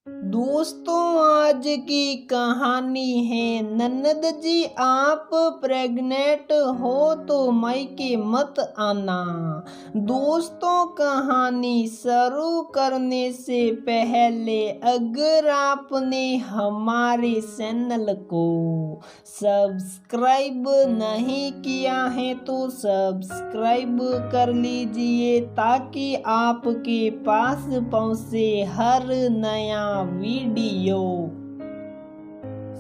दोस्तों, आज की कहानी है। ननद जी, आप प्रेग्नेंट हो तो मायके मत आना। दोस्तों, कहानी शुरू करने से पहले अगर आपने हमारे चैनल को सब्सक्राइब नहीं किया है तो सब्सक्राइब कर लीजिए ताकि आपके पास पहुंचे हर नया वीडियो।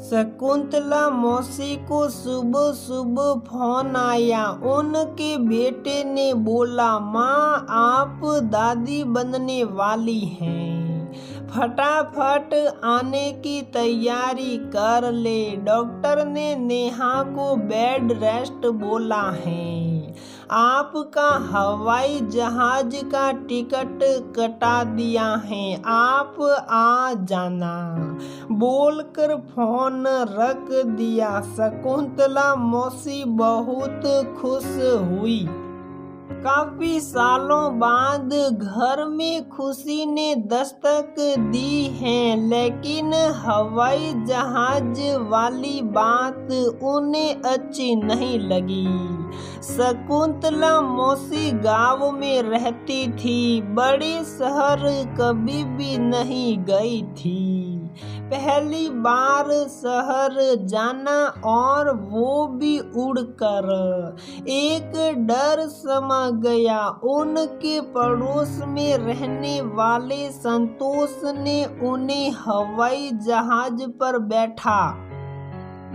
शकुंतला मौसी को सुबह सुबह फोन आया। उनके बेटे ने बोला, माँ आप दादी बनने वाली हैं, फटाफट आने की तैयारी कर ले। डॉक्टर ने नेहा को बेड रेस्ट बोला है। आपका हवाई जहाज का टिकट कटा दिया है, आप आ जाना बोलकर फोन रख दिया। शकुंतला मौसी बहुत खुश हुई। काफी सालों बाद घर में खुशी ने दस्तक दी है, लेकिन हवाई जहाज वाली बात उन्हें अच्छी नहीं लगी। शकुंतला मौसी गांव में रहती थी, बड़े शहर कभी भी नहीं गई थी। पहली बार शहर जाना और वो भी उड़कर। एक डर समा गया। उनके पड़ोस में रहने वाले संतोष ने उन्हें हवाई जहाज पर बैठा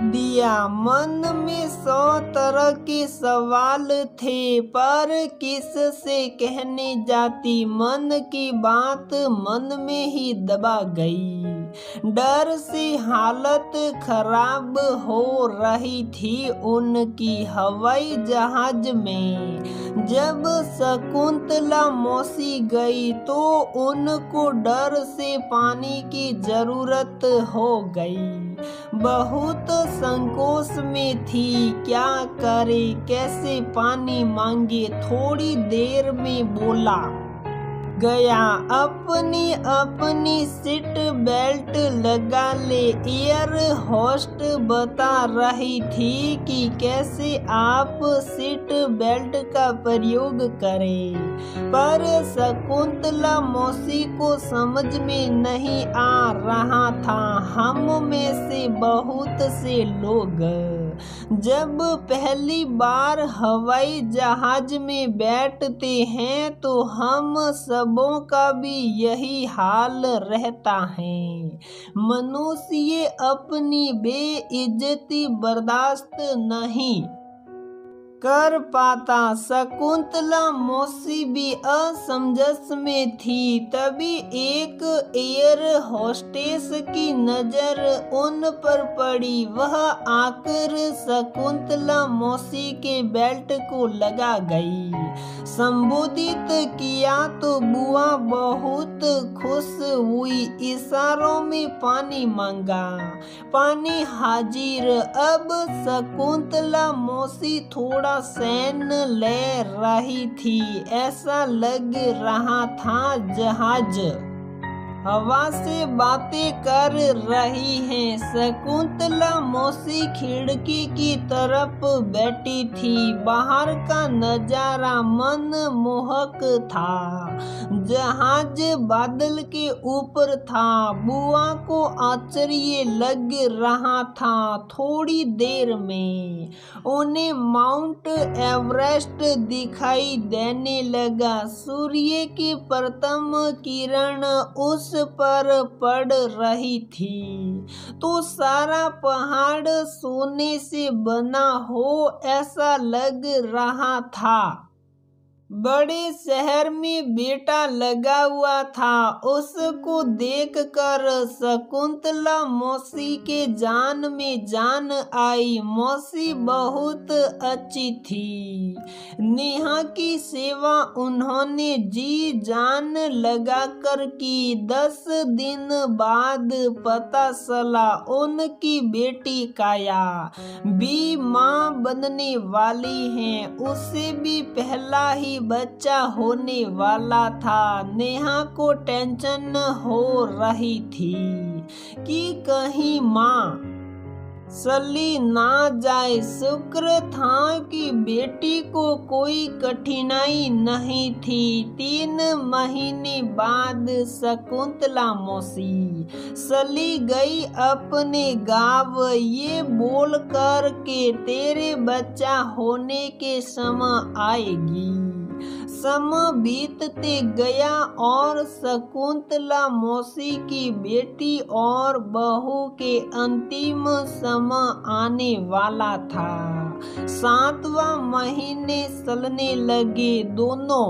दिया। मन में 100 तरह के सवाल थे, पर किस से कहने जाती। मन की बात मन में ही दबा गई। डर से हालत खराब हो रही थी उनकी। हवाई जहाज में जब शकुंतला मौसी गई तो उनको डर से पानी की जरूरत हो गई। बहुत संकोच में थी, क्या करे, कैसे पानी मांगे। थोड़ी देर में बोला गया, अपनी अपनी सीट बेल्ट लगा ले। एयर होस्ट बता रही थी कि कैसे आप सीट बेल्ट का प्रयोग करें, पर शकुंतला मौसी को समझ में नहीं आ रहा था। हम में से बहुत से लोग जब पहली बार हवाई जहाज में बैठते हैं तो हम सबों का भी यही हाल रहता है। मनुष्य अपनी बेइज्जती बर्दाश्त नहीं कर पाता। शकुंतला मौसी भी असमंजस में थी। तभी एक एयर होस्टेस की नजर उन पर पड़ी। वह आकर शकुंतला मौसी के बेल्ट को लगा गई। संबोधित किया तो बुआ बहुत खुश हुई। इशारों में पानी मांगा, पानी हाजिर। अब शकुंतला मौसी थोड़ा सैन ले रही थी। ऐसा लग रहा था जहाज हवा से बातें कर रही है। शकुंतला मौसी खिड़की की तरफ बैठी थी। बाहर का नजारा मनमोहक था। जहाज बादल के ऊपर था। बुआ को आश्चर्य लग रहा था। थोड़ी देर में उन्हें माउंट एवरेस्ट दिखाई देने लगा। सूर्य की प्रथम किरण उस पर पड़ रही थी तो सारा पहाड़ सोने से बना हो ऐसा लग रहा था। बड़े शहर में बेटा लगा हुआ था। उसको देखकर शकुंतला मौसी के जान में जान आई। मौसी बहुत अच्छी थी। नेहा की सेवा उन्होंने जी जान लगाकर की। 10 दिन बाद पता चला उनकी बेटी काया भी मां बनने वाली है। उसे भी पहला ही बच्चा होने वाला था। नेहा को टेंशन हो रही थी कि कहीं माँ चली ना जाए। शुक्र था कि बेटी को कोई कठिनाई नहीं थी। 3 महीने बाद शकुंतला मौसी चली गई अपने गाँव, ये बोल कर के तेरे बच्चा होने के समय आएगी। समय बीतते गया और शकुंतला मौसी की बेटी और बहू के अंतिम समय आने वाला था। 7वां महीने चलने लगे। दोनों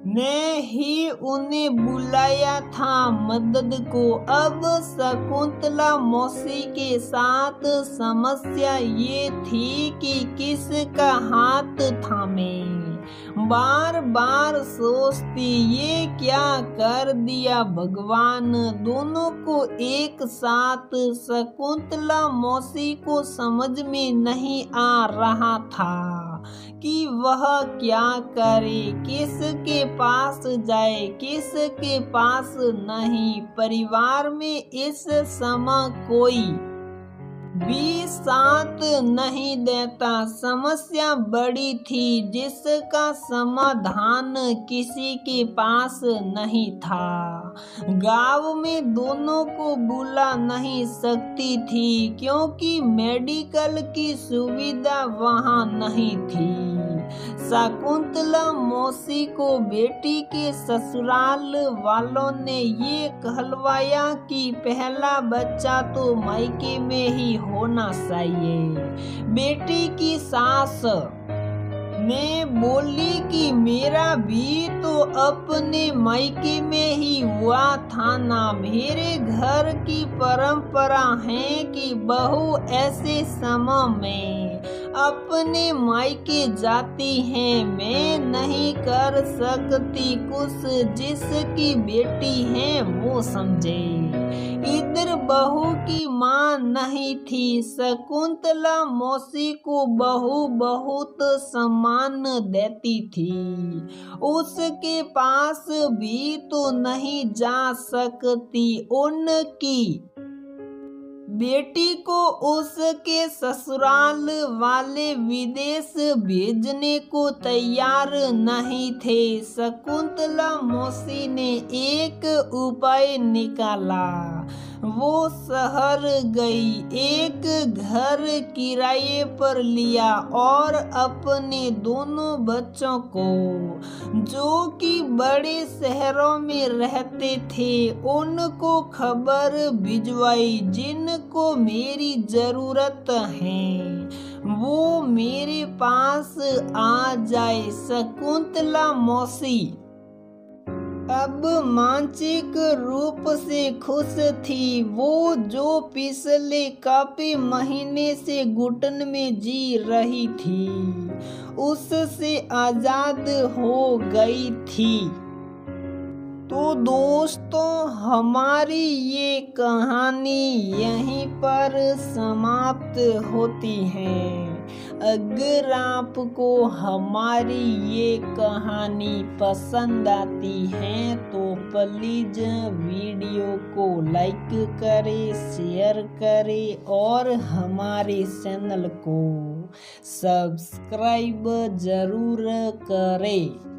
ने ही उन्हें बुलाया था मदद को। अब शकुंतला मौसी के साथ समस्या ये थी कि किसका हाथ थामे। बार बार सोचती, ये क्या कर दिया भगवान। दोनों को एक साथ। शकुंतला मौसी को समझ में नहीं आ रहा था कि वह क्या करे, किसके पास जाए, किसके पास नहीं। परिवार में इस समय कोई भी साथ नहीं देता। समस्या बड़ी थी जिसका समाधान किसी के पास नहीं था। गांव में दोनों को बुला नहीं सकती थी क्योंकि मेडिकल की सुविधा वहां नहीं थी। शकुंतला मौसी को बेटी के ससुराल वालों ने ये कहलवाया कि पहला बच्चा तो मायके में ही होना चाहिए। बेटी की सास ने बोली कि मेरा भी तो अपने मायके में ही हुआ था ना। मेरे घर की परंपरा है कि बहू ऐसे समय में अपने मायके जाती है। मैं नहीं कर सकती कुछ, जिसकी बेटी है वो समझे। इधर बहू की माँ नहीं थी। शकुंतला मौसी को बहू बहुत सम्मान देती थी। उसके पास भी तो नहीं जा सकती। उनकी बेटी को उसके ससुराल वाले विदेश भेजने को तैयार नहीं थे। शकुंतला मौसी ने एक उपाय निकाला। वो शहर गई, एक घर किराए पर लिया और अपने दोनों बच्चों को, जो कि बड़े शहरों में रहते थे, उनको खबर भिजवाई जिनको मेरी जरूरत है वो मेरे पास आ जाए। शकुंतला मौसी अब मानसिक रूप से खुश थी। वो जो पिछले काफी महीने से घुटन में जी रही थी, उससे आजाद हो गई थी। तो दोस्तों, हमारी ये कहानी यहीं पर समाप्त होती है। अगर आपको हमारी ये कहानी पसंद आती है तो प्लीज वीडियो को लाइक करें, शेयर करें और हमारे चैनल को सब्सक्राइब जरूर करें।